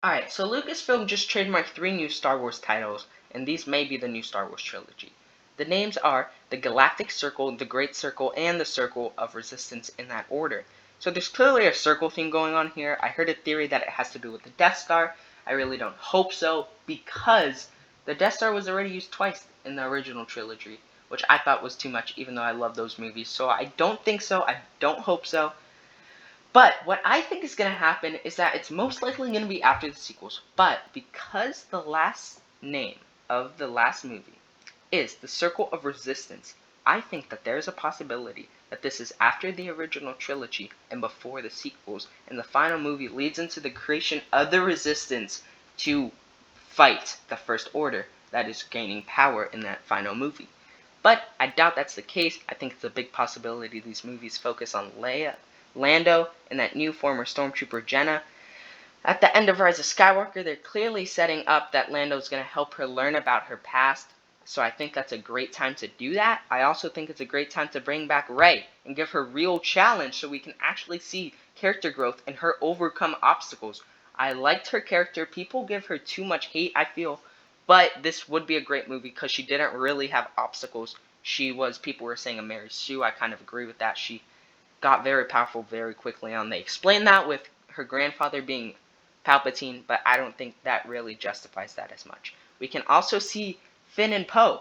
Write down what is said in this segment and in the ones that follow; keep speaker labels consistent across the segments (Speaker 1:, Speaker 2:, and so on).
Speaker 1: Alright, so Lucasfilm just trademarked 3 new Star Wars titles, and these may be the new Star Wars trilogy. The names are the Galactic Circle, the Great Circle, and the Circle of Resistance in that order. So there's clearly a circle theme going on here. I heard a theory that it has to do with the Death Star. I really don't hope so, because the Death Star was already used twice in the original trilogy, which I thought was too much, even though I love those movies. So I don't think so. I don't hope so. But what I think is going to happen is that it's most likely going to be after the sequels. But because the last name of the last movie is the Circle of Resistance, I think that there's a possibility that this is after the original trilogy and before the sequels, and the final movie leads into the creation of the Resistance to fight the First Order that is gaining power in that final movie. But I doubt that's the case. I think it's a big possibility these movies focus on Leia, Lando, and that new former Stormtrooper Jenna. At the end of Rise of Skywalker, they're clearly setting up that Lando's going to help her learn about her past. So I think that's a great time to do that. I also think it's a great time to bring back Rey and give her real challenge so we can actually see character growth and her overcome obstacles. I liked her character. People give her too much hate, I feel. But this would be a great movie because she didn't really have obstacles. People were saying a Mary Sue. I kind of agree with that. She got very powerful very quickly on. They explained that with her grandfather being Palpatine, but I don't think that really justifies that as much. We can also see Finn and Poe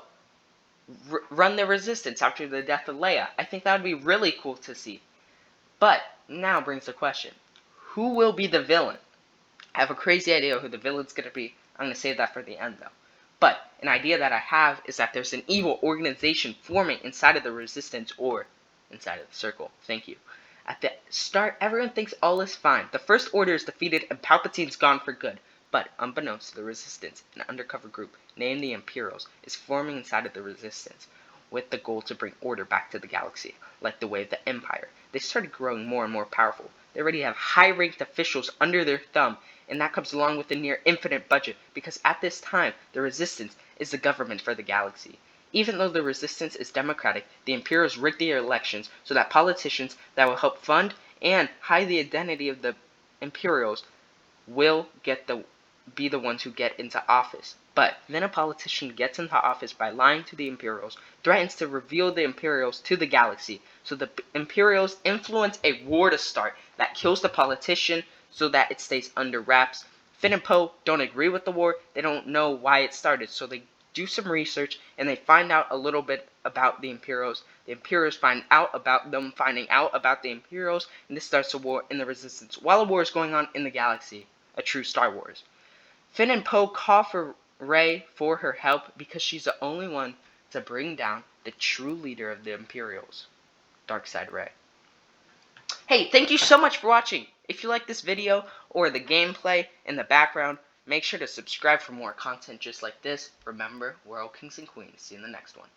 Speaker 1: run the Resistance after the death of Leia. I think that would be really cool to see. But now brings the question, who will be the villain? I have a crazy idea who the villain's going to be. I'm going to save that for the end, though. But an idea that I have is that there's an evil organization forming inside of the Resistance, or inside of the Circle. Thank you. At the start, everyone thinks all is fine. The First Order is defeated and Palpatine's gone for good. But unbeknownst to the Resistance, an undercover group named the Imperials is forming inside of the Resistance with the goal to bring order back to the galaxy, like the way of the Empire. They started growing more and more powerful. They already have high-ranked officials under their thumb, and that comes along with a near infinite budget, because at this time, the Resistance is the government for the galaxy. Even though the Resistance is democratic, the Imperials rig their elections so that politicians that will help fund and hide the identity of the Imperials will be the ones who get into office. But then a politician gets into office by lying to the Imperials, threatens to reveal the Imperials to the galaxy, so the Imperials influence a war to start that kills the politician so that it stays under wraps. Finn and Poe don't agree with the war, they don't know why it started, so they do some research and they find out a little bit about the Imperials. The Imperials find out about them finding out about the Imperials, and this starts a war in the Resistance while a war is going on in the galaxy. A true Star Wars. Finn and Poe call for Rey for her help because she's the only one to bring down the true leader of the Imperials, Darkseid Rey. Hey, thank you so much for watching. If you like this video or the gameplay in the background, make sure to subscribe for more content just like this. Remember, we're all kings and queens. See you in the next one.